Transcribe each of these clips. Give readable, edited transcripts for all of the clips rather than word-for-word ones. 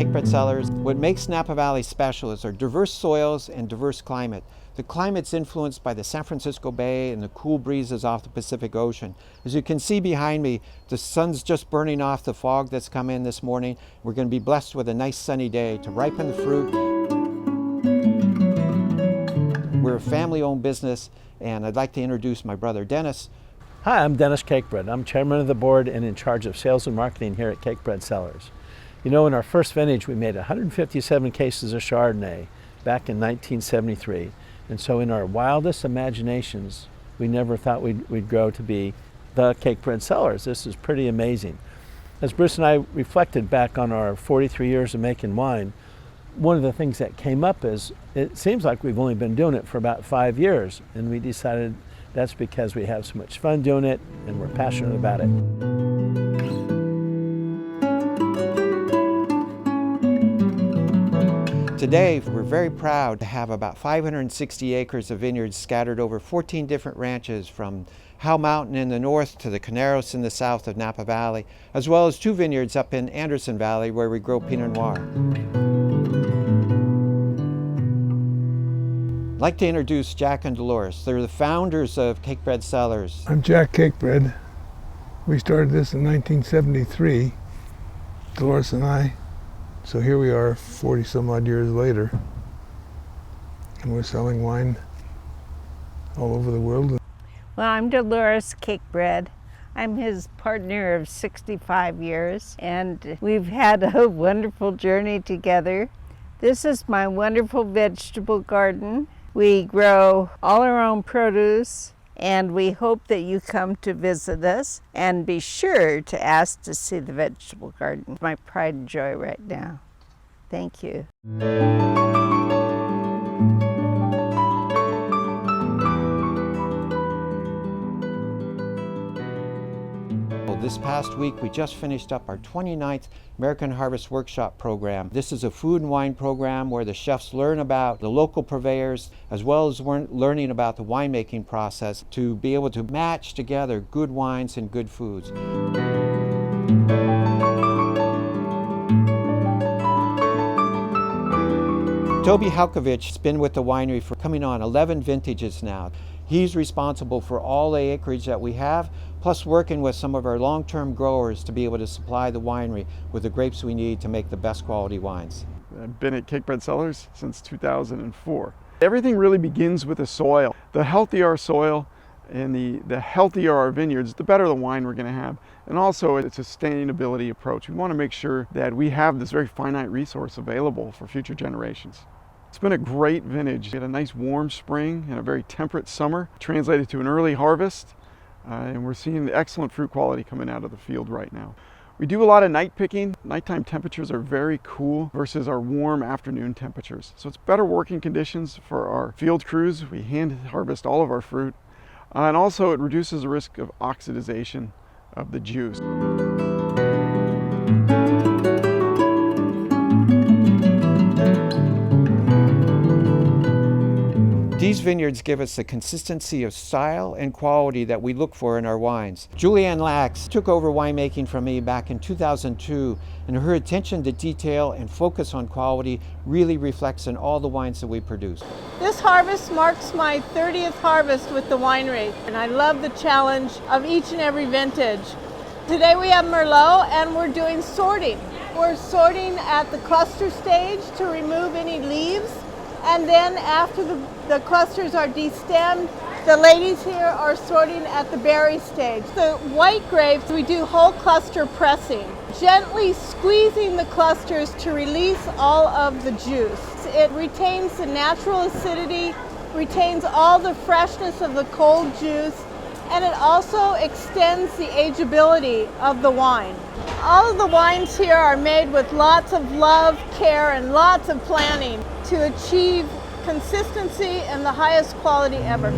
Cakebread Cellars. What makes Napa Valley special is our diverse soils and diverse climate. The climate's influenced by the San Francisco Bay and the cool breezes off the Pacific Ocean. As you can see behind me, the sun's just burning off the fog that's come in this morning. We're going to be blessed with a nice sunny day to ripen the fruit. We're a family-owned business, and I'd like to introduce my brother Dennis. Hi, I'm Dennis Cakebread. I'm chairman of the board and in charge of sales and marketing here at Cakebread Cellars. You know, in our first vintage, we made 157 cases of Chardonnay back in 1973. And so in our wildest imaginations, we never thought we'd grow to be the Cakebread Cellars. This is pretty amazing. As Bruce and I reflected back on our 43 years of making wine, one of the things that came up is it seems like we've only been doing it for about 5 years, and we decided that's because we have so much fun doing it and we're passionate about it. Today, we're very proud to have about 560 acres of vineyards scattered over 14 different ranches, from Howe Mountain in the north to the Caneros in the south of Napa Valley, as well as 2 vineyards up in Anderson Valley where we grow Pinot Noir. I'd like to introduce Jack and Dolores. They're the founders of Cakebread Cellars. I'm Jack Cakebread. We started this in 1973, Dolores and I. So here we are 40 some odd years later, and we're selling wine all over the world. Well, I'm Dolores Cakebread. I'm his partner of 65 years, and we've had a wonderful journey together. This is my wonderful vegetable garden. We grow all our own produce, and we hope that you come to visit us, and be sure to ask to see the vegetable garden. My pride and joy right now. Thank you. This past week, we just finished up our 29th American Harvest Workshop program. This is a food and wine program where the chefs learn about the local purveyors, as well as learning about the winemaking process to be able to match together good wines and good foods. Toby Halkovich has been with the winery for coming on 11 vintages now. He's responsible for all the acreage that we have, plus working with some of our long-term growers to be able to supply the winery with the grapes we need to make the best quality wines. I've been at Cakebread Cellars since 2004. Everything really begins with the soil. The healthier our soil and the healthier our vineyards, the better the wine we're going to have. And also, it's a sustainability approach. We want to make sure that we have this very finite resource available for future generations. It's been a great vintage. We had a nice warm spring and a very temperate summer, translated to an early harvest, and we're seeing excellent fruit quality coming out of the field right now. We do a lot of night picking. Nighttime temperatures are very cool versus our warm afternoon temperatures. So it's better working conditions for our field crews. We hand harvest all of our fruit, and also it reduces the risk of oxidization of the juice. These vineyards give us the consistency of style and quality that we look for in our wines. Julianne Lax took over winemaking from me back in 2002, and her attention to detail and focus on quality really reflects in all the wines that we produce. This harvest marks my 30th harvest with the winery, and I love the challenge of each and every vintage. Today we have Merlot, and we're doing sorting. We're sorting at the cluster stage to remove any leaves. And then after the clusters are destemmed, the ladies here are sorting at the berry stage. The white grapes, we do whole cluster pressing, gently squeezing the clusters to release all of the juice. It retains the natural acidity, retains all the freshness of the cold juice, and it also extends the ageability of the wine. All of the wines here are made with lots of love, care, and lots of planning to achieve consistency and the highest quality ever.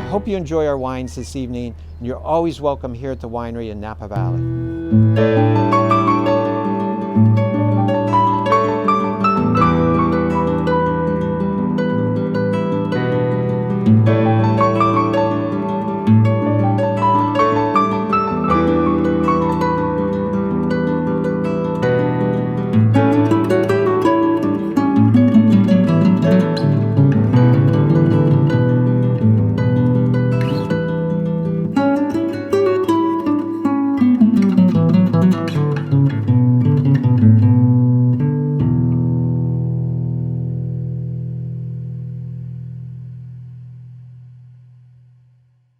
hope you enjoy our wines this evening, and you're always welcome here at the winery in Napa Valley.